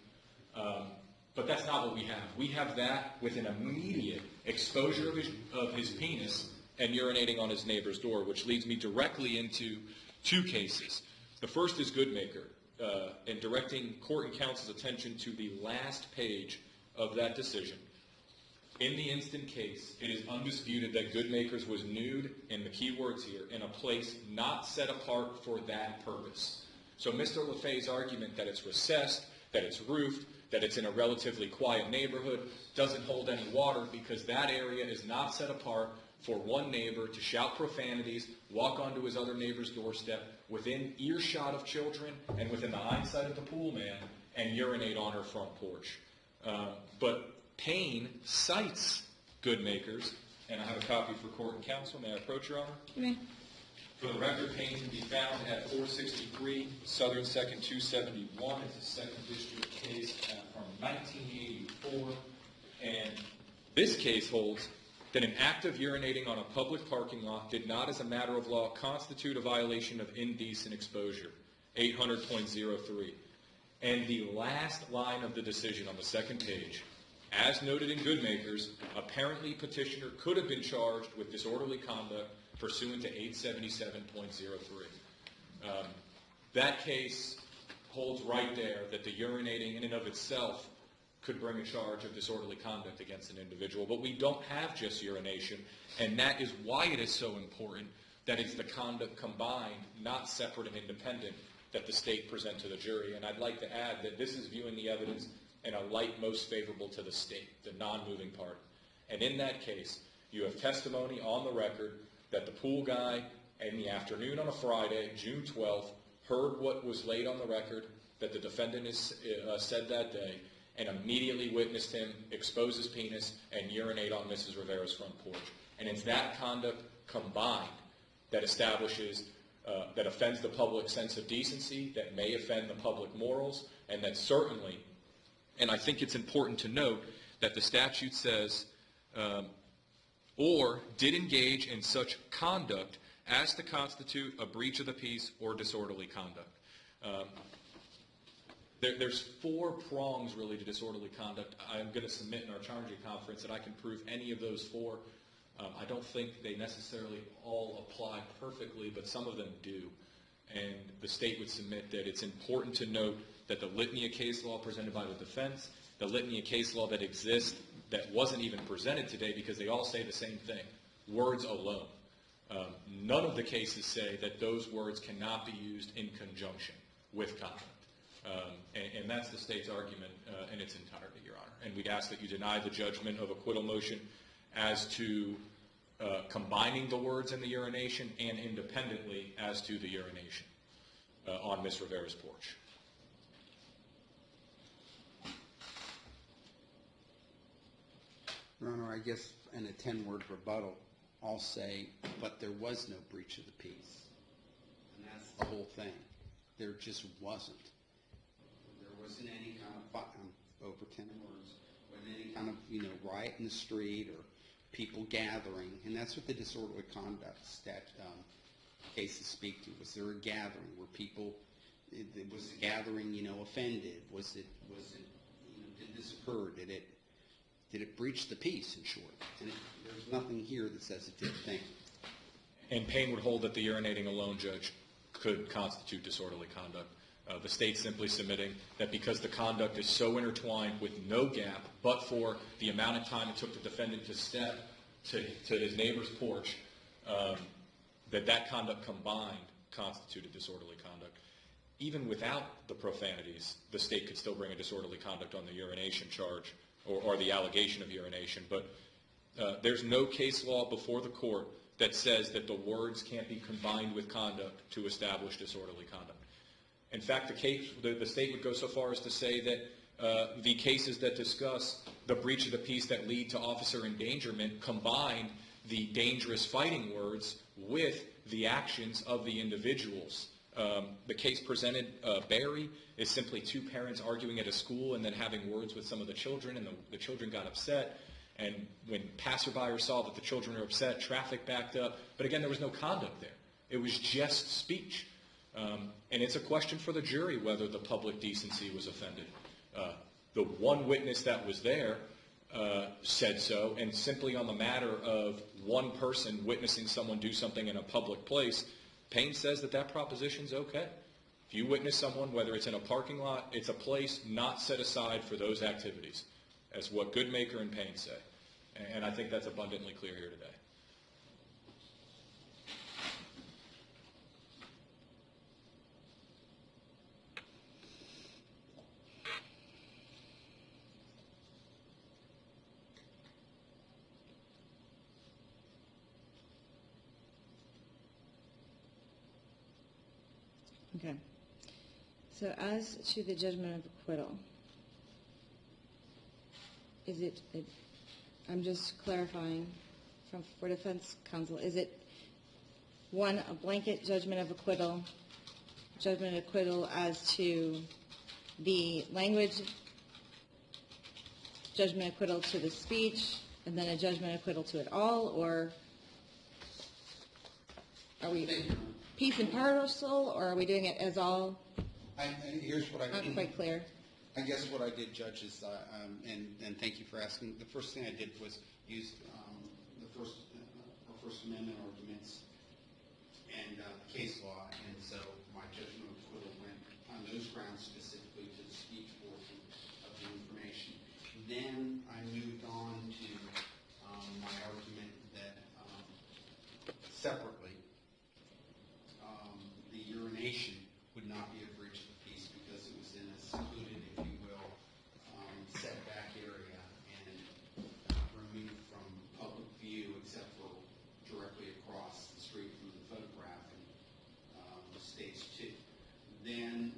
But that's not what we have. We have that with an immediate exposure of his penis and urinating on his neighbor's door, which leads me directly into two cases. The first is Goodmaker, and directing court and counsel's attention to the last page of that decision. In the instant case, it is undisputed that Goodmaker's was nude, and the key words here, in a place not set apart for that purpose. So Mr. LaFay's argument that it's recessed, that it's roofed, that it's in a relatively quiet neighborhood doesn't hold any water, because that area is not set apart for one neighbor to shout profanities, walk onto his other neighbor's doorstep, within earshot of children and within the eyesight of the pool man, and urinate on her front porch. But Payne cites Goodmaker's, and I have a copy for court and counsel. May I approach, Your Honor? You may. For the record, Payne can be found at 463 Southern 2nd 271. It's a 2nd District case from 1984. And this case holds that an act of urinating on a public parking lot did not, as a matter of law, constitute a violation of indecent exposure, 800.03. And the last line of the decision on the second page, as noted in Goodmaker's, apparently petitioner could have been charged with disorderly conduct pursuant to 877.03. That case holds right there that the urinating in and of itself could bring a charge of disorderly conduct against an individual. But we don't have just urination, and that is why it is so important that it's the conduct combined, not separate and independent, that the state present to the jury. And I'd like to add that this is viewing the evidence in a light most favorable to the state, the non-moving party. And in that case, you have testimony on the record that the pool guy in the afternoon on a Friday, June 12th, heard what was laid on the record that the defendant said that day, and immediately witnessed him expose his penis and urinate on Mrs. Rivera's front porch. And it's that conduct combined that establishes, that offends the public sense of decency, that may offend the public morals, and that certainly, and I think it's important to note that the statute says, or did engage in such conduct as to constitute a breach of the peace or disorderly conduct. There's 4 prongs really to disorderly conduct. I'm going to submit in our charging conference that I can prove any of those 4. I don't think they necessarily all apply perfectly, but some of them do. And the state would submit that it's important to note that the litany of case law presented by the defense, the litany of case law that exists that wasn't even presented today, because they all say the same thing, words alone. None of the cases say that those words cannot be used in conjunction with conduct. And that's the state's argument in its entirety, Your Honor. And we'd ask that you deny the judgment of acquittal motion as to combining the words in the urination and independently as to the urination on Ms. Rivera's porch. Your Honor, I guess in a 10-word rebuttal, I'll say, but there was no breach of the peace. And that's the whole thing. There just wasn't. There wasn't any kind of, over 10 words, wasn't any kind of, riot in the street or people gathering. And that's what the disorderly conduct cases speak to. Was there a gathering? Were people, was the gathering, offended? Was it, did this occur? Did it breach the peace, in short? And there's nothing here that says it did. Thank you. And Payne would hold that the urinating alone, Judge, could constitute disorderly conduct. The state simply submitting that because the conduct is so intertwined with no gap, but for the amount of time it took the defendant to step to his neighbor's porch, that conduct combined constituted disorderly conduct. Even without the profanities, the state could still bring a disorderly conduct on the urination charge or the allegation of urination. But there's no case law before the court that says that the words can't be combined with conduct to establish disorderly conduct. In fact, the state would go so far as to say that the cases that discuss the breach of the peace that lead to officer endangerment combine the dangerous fighting words with the actions of the individuals. The case presented, Barry, is simply 2 parents arguing at a school and then having words with some of the children, and the children got upset. And when passerbyers saw that the children were upset, traffic backed up. But again, there was no conduct there. It was just speech. And it's a question for the jury whether the public decency was offended. The one witness that was there said so, and simply on the matter of one person witnessing someone do something in a public place, Payne says that that proposition's okay. If you witness someone, whether it's in a parking lot, it's a place not set aside for those activities, as what Goodmaker and Payne say. And I think that's abundantly clear here today. Okay. So as to the judgment of acquittal, is it, I'm just clarifying for defense counsel, is it one, a blanket judgment of acquittal as to the language, judgment of acquittal to the speech, and then a judgment of acquittal to it all, or are we piece and parcel, or are we doing it as all? Here's what I Not quite clear. I guess what I did, Judge, is, and thank you for asking, the first thing I did was use our First Amendment arguments and case law, and so my judgment of acquittal went on those grounds specifically to the speech portion of the information. Then I moved on to my argument that separately, the urination would not be a breach of the peace because it was in a secluded, if you will, setback area and removed from public view except for directly across the street from the photograph in stage 2. Then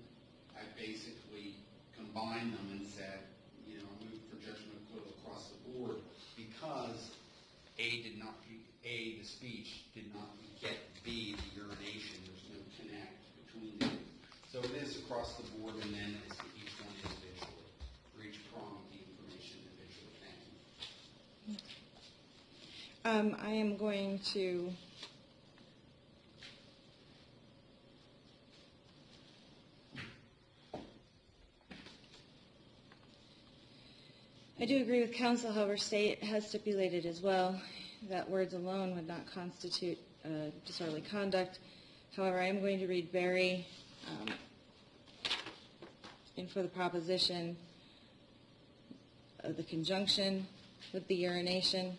I basically combined them and said, moved for judgment of acquittal across the board because the speech did not get B, the urination. There's no connect between the two. So it is across the board, and then it's each one individually, for each prong of the information individually. Thank you. I am going to I do agree with counsel, however, state has stipulated as well that words alone would not constitute disorderly conduct. However, I am going to read Berry in for the proposition of the conjunction with the urination.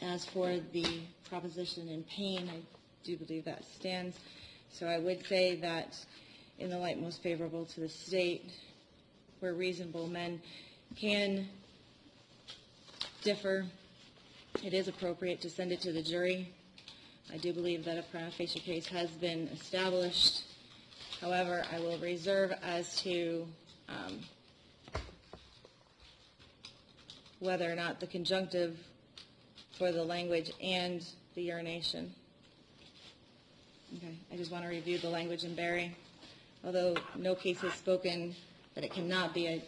As for the proposition in Payne, I do believe that stands. So I would say that in the light most favorable to the state, where reasonable men can differ, it is appropriate to send it to the jury. I do believe that a prima facie case has been established. However, I will reserve as to whether or not the conjunctive for the language and the urination. Okay, I just want to review the language in Berry. Although no case has spoken that it cannot be, I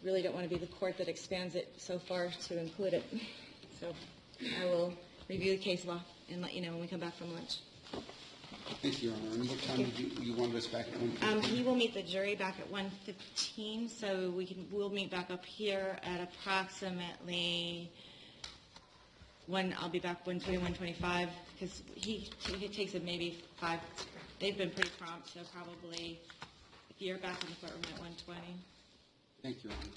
really don't want to be the court that expands it so far to include it. So I will review the case law and let you know when we come back from lunch. Thank you, Your Honor. And what time did you want us back at 1:15? He will meet the jury back at 1:15, so we'll meet back up here at approximately I'll be back 1:20, 1:25, because it takes him maybe 5. They've been pretty prompt, so probably if you're back in the courtroom at 1:20. Thank you, Your Honor.